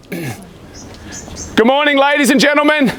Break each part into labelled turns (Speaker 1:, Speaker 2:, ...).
Speaker 1: Good morning, ladies and gentlemen.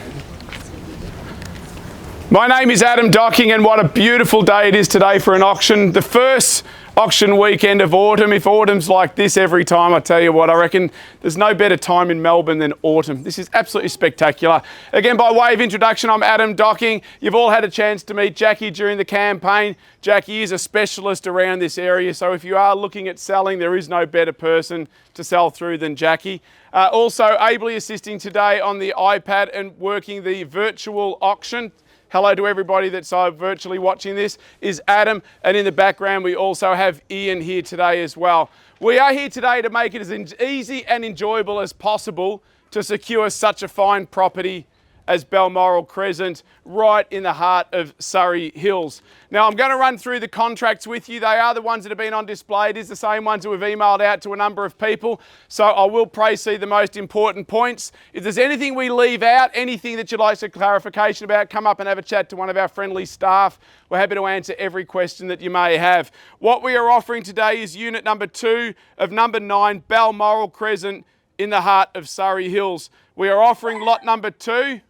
Speaker 1: My name is Adam Docking, and what a beautiful day it is today for an auction. The first auction weekend of autumn. If autumn's like this every time, I tell you what, I reckon there's no better time in Melbourne than autumn. This is absolutely spectacular. Again, by way of introduction, I'm Adam Docking. You've all had a chance to meet Jackie during the campaign. Jackie is a specialist around this area, so if you are looking at selling, there is no better person to sell through than Jackie. Also, ably assisting today on the iPad and working the virtual auction. Hello to everybody that's virtually watching this, is Adam, and in the background we also have Ian here today as well. We are here today to make it as easy and enjoyable as possible to secure such a fine property as Balmoral Crescent, right in the heart of Surrey Hills. Now I'm going to run through the contracts with you. They are the ones that have been on display. It is the same ones that we've emailed out to a number of people. So I will proceed the most important points. If there's anything we leave out, anything that you'd like some clarification about, come up and have a chat to one of our friendly staff. We're happy to answer every question that you may have. What we are offering today is unit number 2 of number 9 Balmoral Crescent in the heart of Surrey Hills. We are offering lot number 2.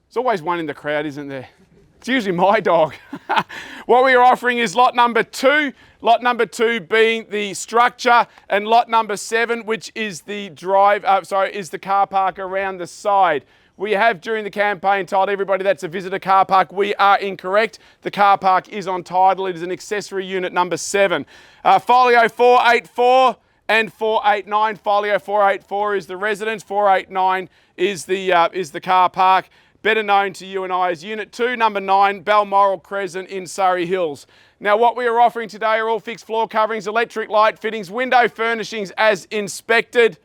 Speaker 1: There's always one in the crowd, isn't there? It's usually my dog. What we are offering is lot number 2. Lot number 2 being the structure, and lot number 7, which is the is the car park around the side. We have during the campaign told everybody that's a visitor car park. We are incorrect. The car park is on title. It is an accessory unit number 7. Folio 484 and 489. Folio 484 is the residence. 489 is the car park. Better known to you and I as Unit 2, number 9, Balmoral Crescent in Surrey Hills. Now what we are offering today are all fixed floor coverings, electric light fittings, window furnishings as inspected.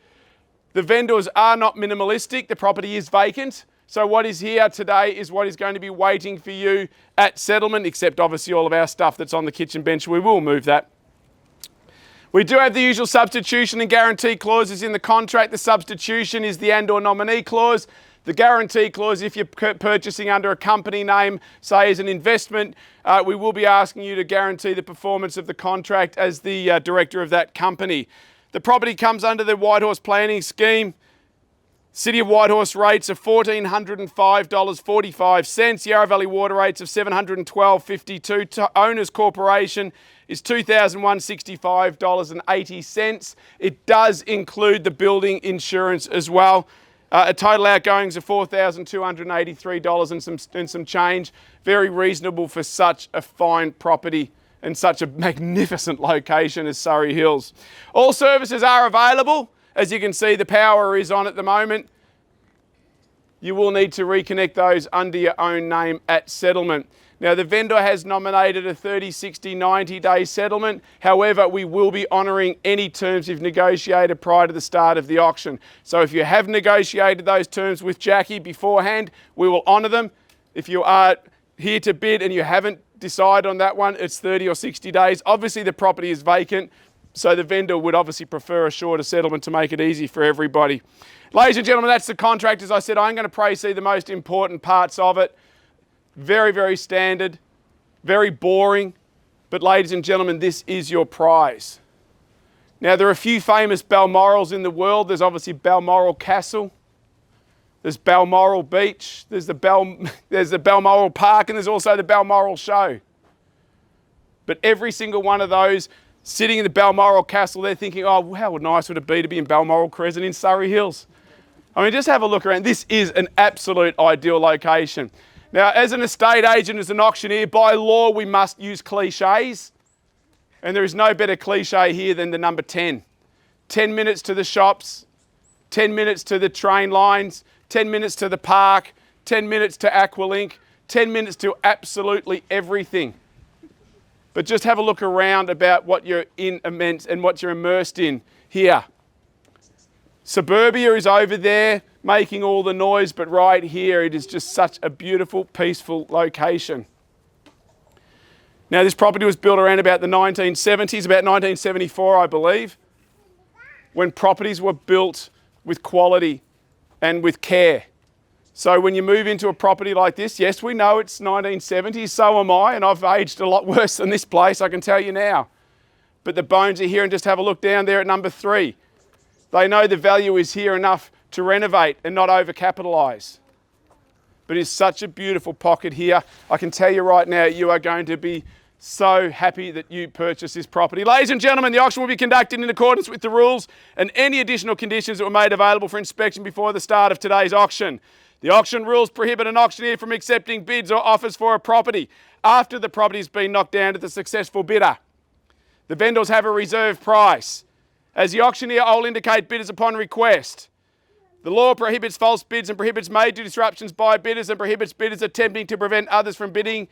Speaker 1: The vendors are not minimalistic, the property is vacant. So what is here today is what is going to be waiting for you at settlement, except obviously all of our stuff that's on the kitchen bench. We will move that. We do have the usual substitution and guarantee clauses in the contract. The substitution is the and/or nominee clause. The guarantee clause, if you're purchasing under a company name, say as an investment, we will be asking you to guarantee the performance of the contract as the director of that company. The property comes under the Whitehorse planning scheme. City of Whitehorse rates of $1,405.45. Yarra Valley water rates of $712.52. Owners Corporation is $2,165.80. It does include the building insurance as well. A total outgoings of $4,283 and some change. Very reasonable for such a fine property and such a magnificent location as Surrey Hills. All services are available. As you can see, the power is on at the moment. You will need to reconnect those under your own name at settlement. Now, the vendor has nominated a 30, 60, 90-day settlement. However, we will be honouring any terms you've negotiated prior to the start of the auction. So if you have negotiated those terms with Jackie beforehand, we will honour them. If you are here to bid and you haven't decided on that one, it's 30 or 60 days. Obviously, the property is vacant, so the vendor would obviously prefer a shorter settlement to make it easy for everybody. Ladies and gentlemen, that's the contract. As I said, I'm going to proceed the most important parts of it. Very, very standard, very boring, but ladies and gentlemen, this is your prize. Now, there are a few famous Balmorals in the world. There's obviously Balmoral Castle, there's Balmoral Beach, there's the Balmoral Park, and there's also the Balmoral Show. But every single one of those sitting in the Balmoral Castle, they're thinking, oh, how nice would it be to be in Balmoral Crescent in Surrey Hills? I mean, just have a look around. This is an absolute ideal location. Now, as an estate agent, as an auctioneer, by law, we must use cliches. And there is no better cliche here than the number 10. 10 minutes to the shops, 10 minutes to the train lines, 10 minutes to the park, 10 minutes to Aqualink, 10 minutes to absolutely everything. But just have a look around about what you're in and what you're immersed in here. Suburbia is over there making all the noise, but right here it is just such a beautiful, peaceful location. Now, this property was built around about the 1970s, about 1974, I believe, when properties were built with quality and with care. So when you move into a property like this, yes, we know it's 1970s, so am I, and I've aged a lot worse than this place, I can tell you now. But the bones are here, and just have a look down there at number 3. They know the value is here enough to renovate and not overcapitalise. But it's such a beautiful pocket here. I can tell you right now, you are going to be so happy that you purchased this property. Ladies and gentlemen, the auction will be conducted in accordance with the rules and any additional conditions that were made available for inspection before the start of today's auction. The auction rules prohibit an auctioneer from accepting bids or offers for a property after the property has been knocked down to the successful bidder. The vendors have a reserve price. As the auctioneer, I will indicate bidders upon request. The law prohibits false bids and prohibits major disruptions by bidders and prohibits bidders attempting to prevent others from bidding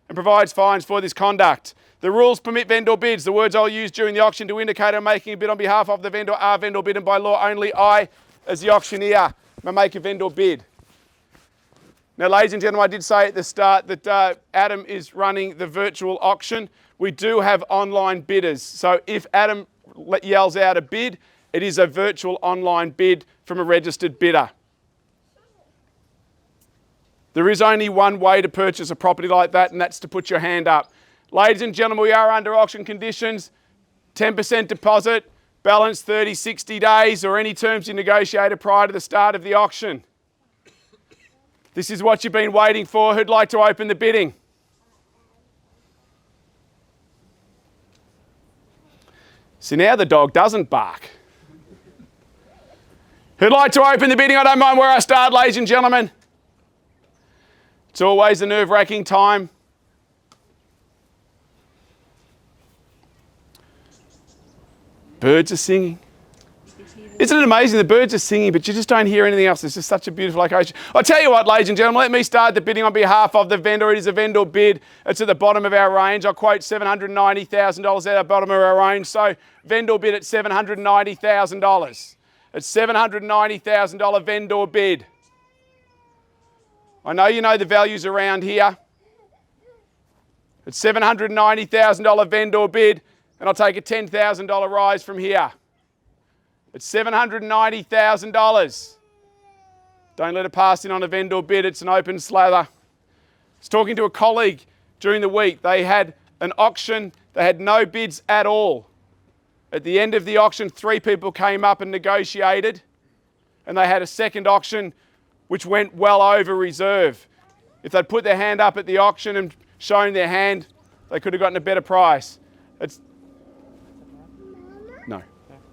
Speaker 1: and provides fines for this conduct. The rules permit vendor bids. The words I'll use during the auction to indicate I'm making a bid on behalf of the vendor are vendor bid, and by law only I, as the auctioneer, may make a vendor bid. Now, ladies and gentlemen, I did say at the start that Adam is running the virtual auction. We do have online bidders. So if Adam yells out a bid, it is a virtual online bid from a registered bidder. There is only one way to purchase a property like that, and that's to put your hand up. Ladies and gentlemen, we are under auction conditions. 10% deposit, balance 30, 60 days, or any terms you negotiated prior to the start of the auction. This is what you've been waiting for. Who'd like to open the bidding? See, now the dog doesn't bark. Who'd like to open the bidding? I don't mind where I start, ladies and gentlemen. It's always a nerve-wracking time. Birds are singing. Isn't it amazing? The birds are singing, but you just don't hear anything else. It's just such a beautiful location. I'll tell you what, ladies and gentlemen, let me start the bidding on behalf of the vendor. It is a vendor bid. It's at the bottom of our range. I'll quote $790,000 at the bottom of our range. So vendor bid at $790,000. It's $790,000 vendor bid. I know you know the values around here. It's $790,000 vendor bid, and I'll take a $10,000 rise from here. It's $790,000. Don't let it pass in on a vendor bid. It's an open slather. I was talking to a colleague during the week. They had an auction. They had no bids at all. At the end of the auction, 3 people came up and negotiated, and they had a second auction which went well over reserve. If they'd put their hand up at the auction and shown their hand, they could have gotten a better price. No,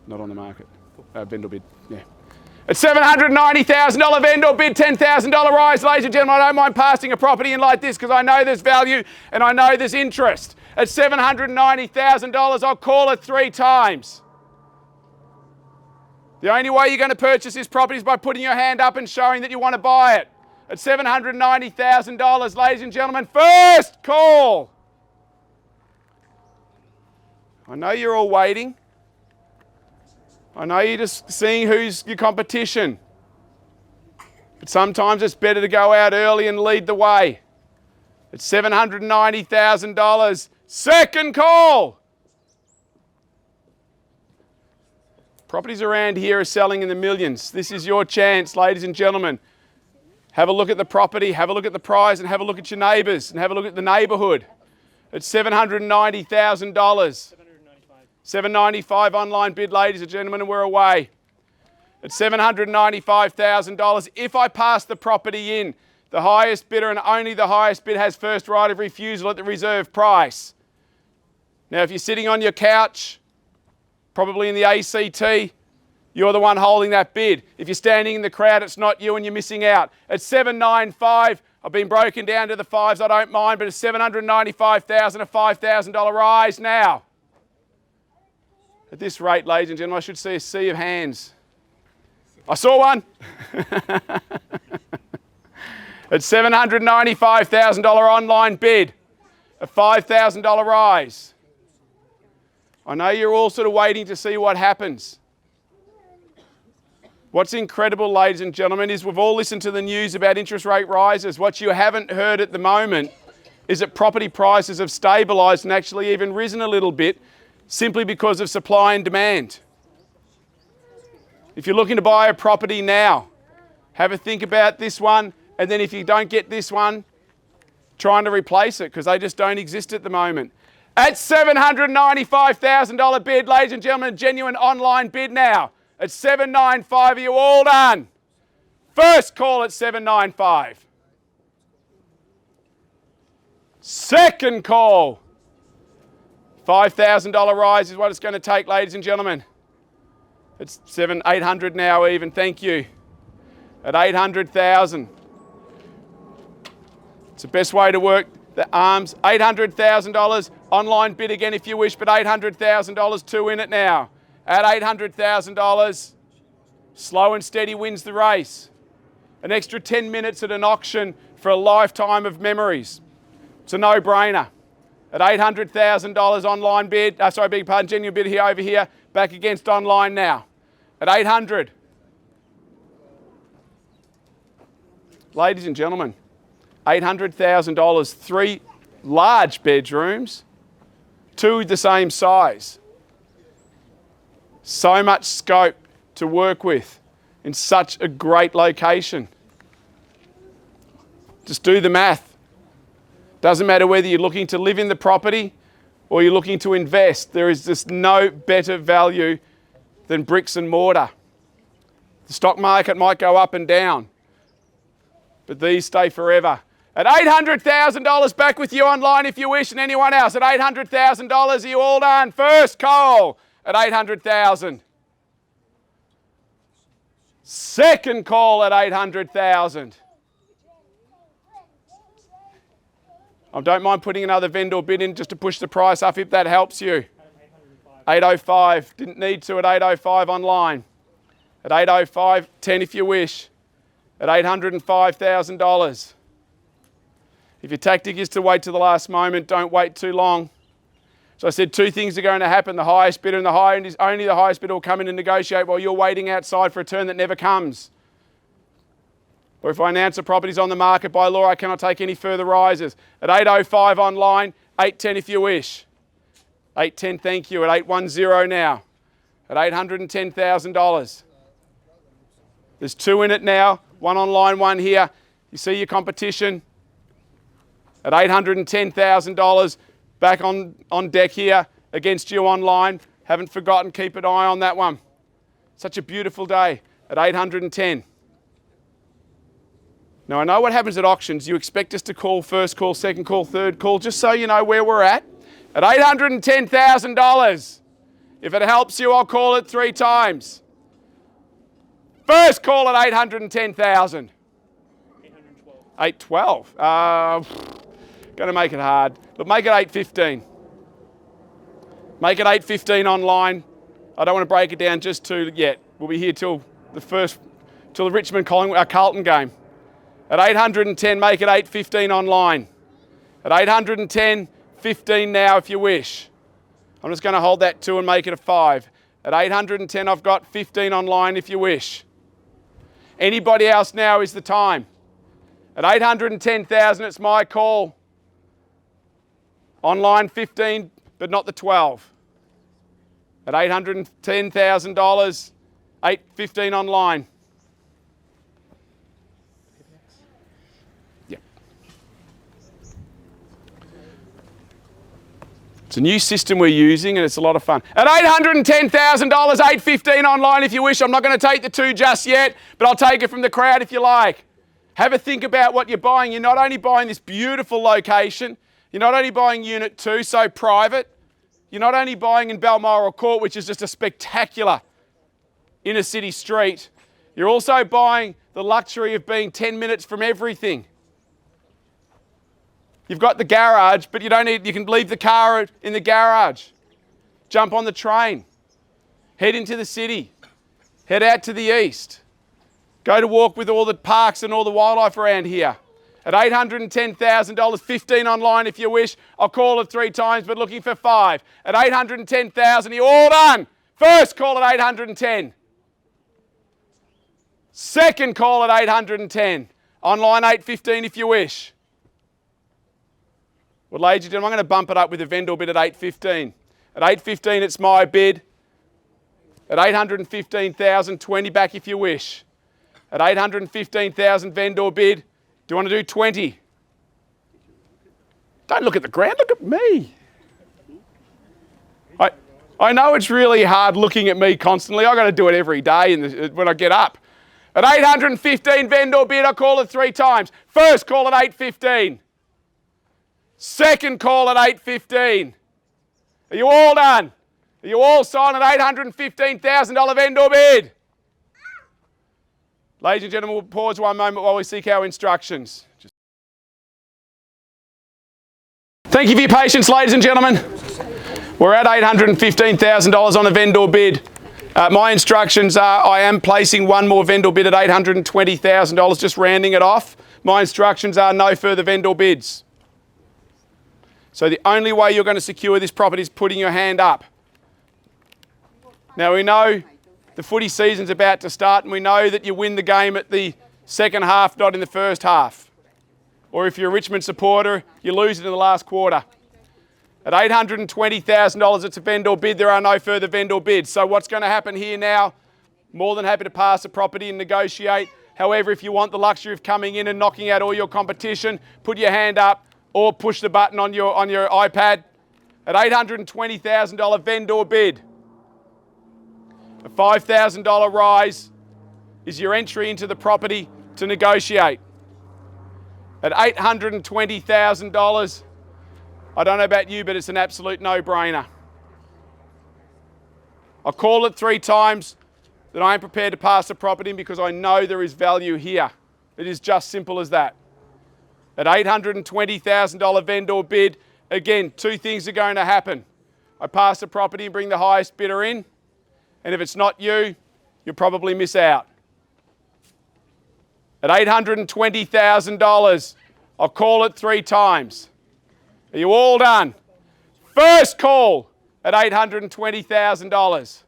Speaker 1: not on the market. Vendor bid, yeah. It's $790,000 vendor bid, $10,000 rise. Ladies and gentlemen, I don't mind passing a property in like this because I know there's value and I know there's interest. At $790,000, I'll call it 3 times. The only way you're going to purchase this property is by putting your hand up and showing that you want to buy it. At $790,000, ladies and gentlemen, first call. I know you're all waiting. I know you're just seeing who's your competition. But sometimes it's better to go out early and lead the way. It's $790,000. Second call. Properties around here are selling in the millions. This is your chance, ladies and gentlemen. Have a look at the property, have a look at the price, and have a look at your neighbours, and have a look at the neighbourhood. It's $790,000. $795 online bid, ladies and gentlemen, and we're away. At $795,000. If I pass the property in, the highest bidder and only the highest bid has first right of refusal at the reserve price. Now, if you're sitting on your couch, probably in the ACT, you're the one holding that bid. If you're standing in the crowd, it's not you and you're missing out. At $795, I've been broken down to the 5s, I don't mind, but it's $795,000, a $5,000 rise now. At this rate, ladies and gentlemen, I should see a sea of hands. I saw one. At $795,000 online bid, a $5,000 rise. I know you're all sort of waiting to see what happens. What's incredible, ladies and gentlemen, is we've all listened to the news about interest rate rises. What you haven't heard at the moment is that property prices have stabilised and actually even risen a little bit, simply because of supply and demand. If you're looking to buy a property now, have a think about this one, and then if you don't get this one, trying to replace it because they just don't exist at the moment. At $795,000 bid, ladies and gentlemen, a genuine online bid now. at 795. Are you all done? First call at 795. Second call. $5,000 rise is what it's going to take, ladies and gentlemen. It's 800 now even. Thank you. At 800,000. It's the best way to work the arms. $800,000. Online bid again if you wish, but $800,000. Two in it now. At $800,000. Slow and steady wins the race. An extra 10 minutes at an auction for a lifetime of memories. It's a no-brainer. At $800,000 online bid, beg your pardon, genuine bid here over here, back against online now. At 800. Ladies and gentlemen, $800,000, 3 large bedrooms, 2 the same size. So much scope to work with in such a great location. Just do the math. Doesn't matter whether you're looking to live in the property or you're looking to invest. There is just no better value than bricks and mortar. The stock market might go up and down, but these stay forever. At $800,000, back with you online if you wish, and anyone else. At $800,000, are you all done? First call at $800,000. Second call at $800,000. I don't mind putting another vendor bid in just to push the price up if that helps you. 805. Didn't need to at 805 online. At 805, 10 if you wish. At $805,000. If your tactic is to wait to the last moment, don't wait too long. So I said 2 things are going to happen. The highest bidder and the high end is only the highest bidder will come in and negotiate while you're waiting outside for a turn that never comes. Or if I announce a property's on the market, by law, I cannot take any further rises. At 805 online, 810 if you wish. 810, thank you. At 810 now. At $810,000. There's 2 in it now. 1 online, 1 here. You see your competition. At $810,000, back on deck here against you online. Haven't forgotten, keep an eye on that one. Such a beautiful day. At 810. Now, I know what happens at auctions. You expect us to call first call, second call, third call, just so you know where we're at. At $810,000. If it helps you, I'll call it 3 times. First call at $810,000. 812. Going to make it hard. But make it 815. Make it 815 online. I don't want to break it down just to yet. We'll be here till the Richmond Carlton game. At 810, make it 815 online. At 810, 15 now if you wish. I'm just going to hold that 2 and make it a 5. At 810, I've got 15 online if you wish. Anybody else now is the time. At 810,000, it's my call. Online 15, but not the 12. At $810,000, 815 online. It's a new system we're using and it's a lot of fun. At $810,000, 815 online if you wish. I'm not going to take the 2 just yet, but I'll take it from the crowd if you like. Have a think about what you're buying. You're not only buying this beautiful location, you're not only buying Unit 2, so private, you're not only buying in Balmoral Court, which is just a spectacular inner city street, you're also buying the luxury of being 10 minutes from everything. You've got the garage, but you can leave the car in the garage. Jump on the train. Head into the city. Head out to the east. Go to walk with all the parks and all the wildlife around here. At $810,000, 15 online if you wish. I'll call it 3 times, but looking for 5. At $810,000, you're all done. First call at 810. Second call at 810. Online 815 if you wish. Well, ladies and gentlemen, I'm going to bump it up with a vendor bid at 815. At 815, it's my bid. At 815,000, 20 back if you wish. At 815,000 vendor bid. Do you want to do 20? Don't look at the ground, look at me. I know it's really hard looking at me constantly. I've got to do it every day when I get up. At 815 vendor bid, I call it 3 times. First call at 815. Second call at 815. Are you all done? Are you all signed at $815,000 vendor bid? Ladies and gentlemen, we'll pause one moment while we seek our instructions. Thank you for your patience, ladies and gentlemen. We're at $815,000 on a vendor bid. My instructions are I am placing one more vendor bid at $820,000, just rounding it off. My instructions are no further vendor bids. So the only way you're going to secure this property is putting your hand up. Now we know the footy season's about to start and we know that you win the game at the second half, not in the first half. Or if you're a Richmond supporter, you lose it in the last quarter. At $820,000, it's a vendor bid. There are no further vendor bids. So what's going to happen here now? More than happy to pass the property and negotiate. However, if you want the luxury of coming in and knocking out all your competition, put your hand up or push the button on your iPad. At $820,000 vendor bid. A $5,000 rise is your entry into the property to negotiate. At $820,000, I don't know about you, but it's an absolute no-brainer. I call it 3 times that I am prepared to pass the property because I know there is value here. It is just simple as that. At $820,000 vendor bid, again, 2 things are going to happen. I pass the property and bring the highest bidder in, and if it's not you, you'll probably miss out. At $820,000, I'll call it 3 times. Are you all done? First call at $820,000.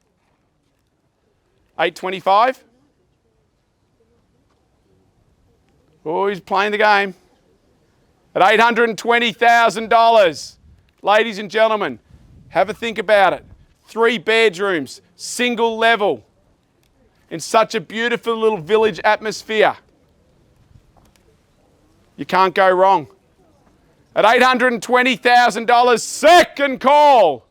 Speaker 1: 825. Oh, he's playing the game. At $820,000. Ladies and gentlemen, have a think about it. 3 bedrooms, single level, in such a beautiful little village atmosphere. You can't go wrong. At $820,000, second call.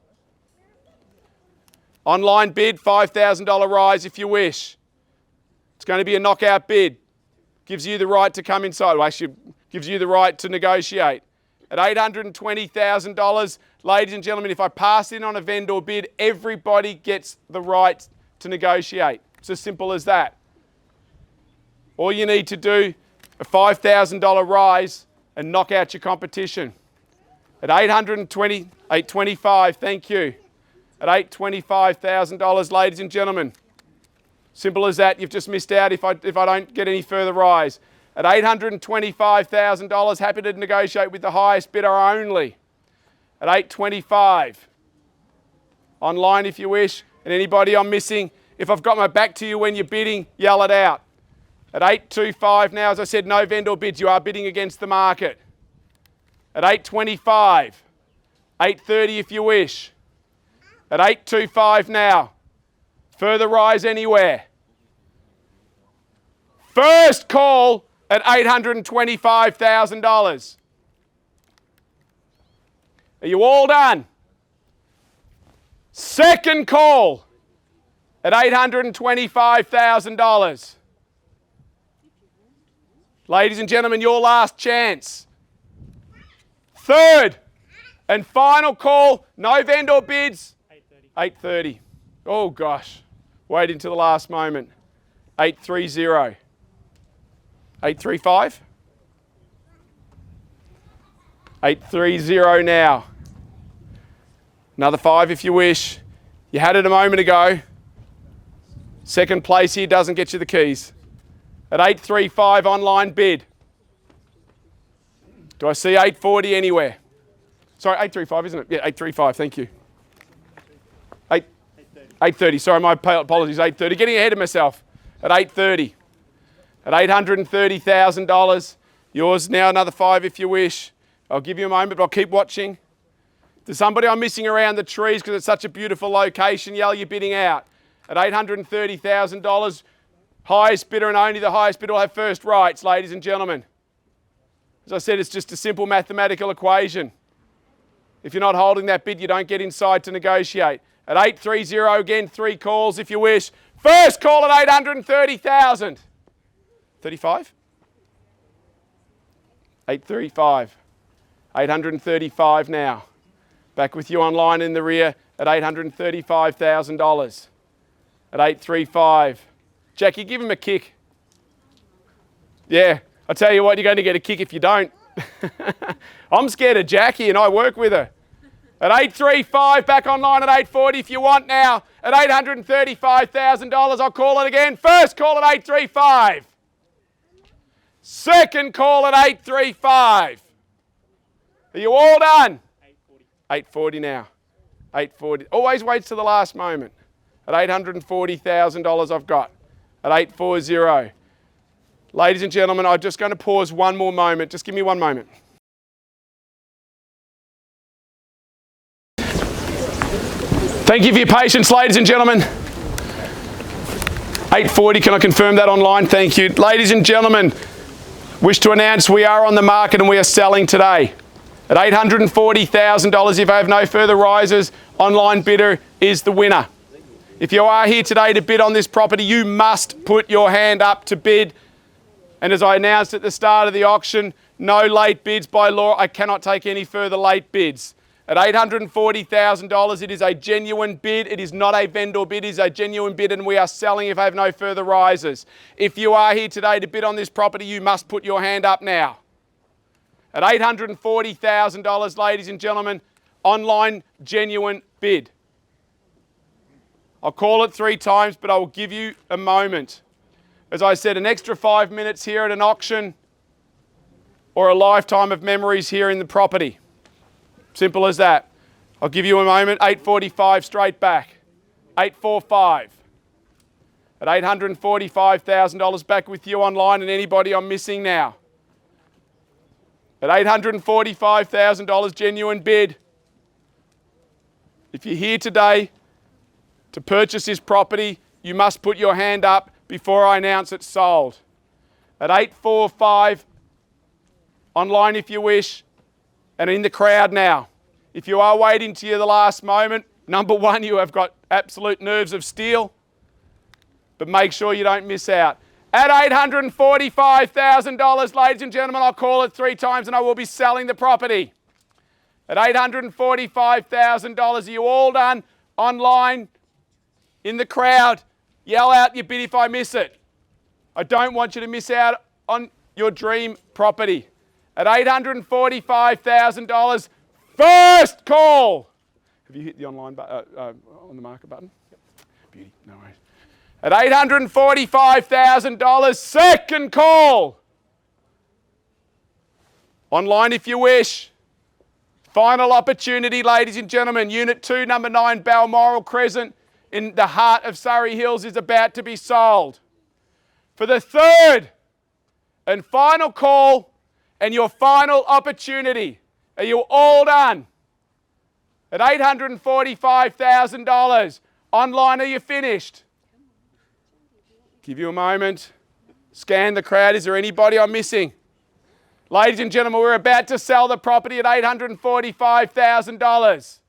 Speaker 1: Online bid, $5,000 rise if you wish. It's going to be a knockout bid. Gives you the right to come inside. Well, actually, gives you the right to negotiate. At $820,000, ladies and gentlemen, if I pass in on a vendor bid, everybody gets the right to negotiate. It's as simple as that. All you need to do, a $5,000 rise and knock out your competition. At $825, thank you. At $825,000, ladies and gentlemen. Simple as that. You've just missed out if I don't get any further rise. At $825,000, happy to negotiate with the highest bidder only. At $825. Online if you wish. And anybody I'm missing, if I've got my back to you when you're bidding, yell it out. At $825 now, as I said, no vendor bids. You are bidding against the market. At $825. $830 if you wish. At $825 now. Further rise anywhere. First call at $825,000. Are you all done? Second call at $825,000. Ladies and gentlemen, your last chance. Third and final call, no vendor bids. 830. Oh gosh, wait until the last moment. 830. 835. 830 now. Another 5 if you wish. You had it a moment ago. Second place here doesn't get you the keys. At 835 online bid. Do I see 840 anywhere? Sorry, 835, isn't it? Yeah, 835, thank you. 830, sorry, my apologies, 830. Getting ahead of myself. At 830. At $830,000. Yours now, another 5 if you wish. I'll give you a moment, but I'll keep watching. There's somebody I'm missing around the trees because it's such a beautiful location. Yell your bidding out. At $830,000, highest bidder and only the highest bidder will have first rights, ladies and gentlemen. As I said, it's just a simple mathematical equation. If you're not holding that bid, you don't get inside to negotiate. At 830 again, 3 calls if you wish. First call at 830,000. 35? 835. 835 now. Back with you online in the rear at $835,000. At 835. Jackie, give him a kick. Yeah, I tell you what, you're going to get a kick if you don't. I'm scared of Jackie and I work with her. At 835, back online at 840 if you want now. At $835,000, I'll call it again. First call at 835. Second call at 835. Are you all done? 840. 840 now. 840. Always waits to the last moment. At $840,000 I've got. At 840. Ladies and gentlemen, I'm just going to pause one more moment. Just give me one moment. Thank you for your patience, ladies and gentlemen. 840, can I confirm that online? Thank you. Ladies and gentlemen, wish to announce we are on the market and we are selling today. At $840,000, if I have no further rises, online bidder is the winner. If you are here today to bid on this property, you must put your hand up to bid. And as I announced at the start of the auction, no late bids by law. I cannot take any further late bids. At $840,000, it is a genuine bid. It is not a vendor bid. It is a genuine bid, and we are selling if I have no further rises. If you are here today to bid on this property, you must put your hand up now. At $840,000, ladies and gentlemen, online genuine bid. I'll call it 3 times, but I will give you a moment. As I said, an extra 5 minutes here at an auction or a lifetime of memories here in the property. Simple as that. I'll give you a moment. 845 straight back. 845. At $845,000 back with you online and anybody I'm missing now. At $845,000 genuine bid. If you're here today to purchase this property, you must put your hand up before I announce it's sold. At 845, online if you wish, and in the crowd now. If you are waiting to the last moment, number one, you have got absolute nerves of steel, but make sure you don't miss out. At $845,000, ladies and gentlemen, I'll call it 3 times and I will be selling the property. At $845,000, are you all done? Online, in the crowd, yell out your bid if I miss it. I don't want you to miss out on your dream property. At $845,000, first call. Have you hit the online on the market button? Yep. Beauty, no worries. At $845,000, second call. Online if you wish. Final opportunity, ladies and gentlemen. Unit 2, number 9, Balmoral Crescent in the heart of Surrey Hills is about to be sold. For the third and final call and your final opportunity. Are you all done? At $845,000. Online, are you finished? Give you a moment. Scan the crowd. Is there anybody I'm missing? Ladies and gentlemen, we're about to sell the property at $845,000.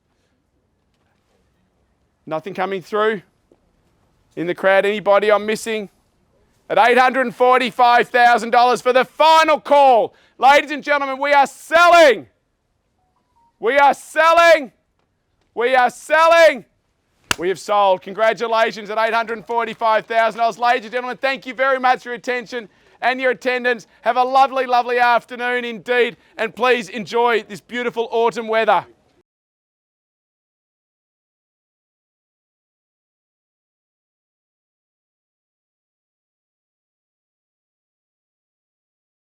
Speaker 1: Nothing coming through? In the crowd, anybody I'm missing? At $845,000 for the final call. Ladies and gentlemen, we are selling. We are selling. We are selling. We have sold. Congratulations at $845,000. Ladies and gentlemen, thank you very much for your attention and your attendance. Have a lovely, lovely afternoon indeed. And please enjoy this beautiful autumn weather.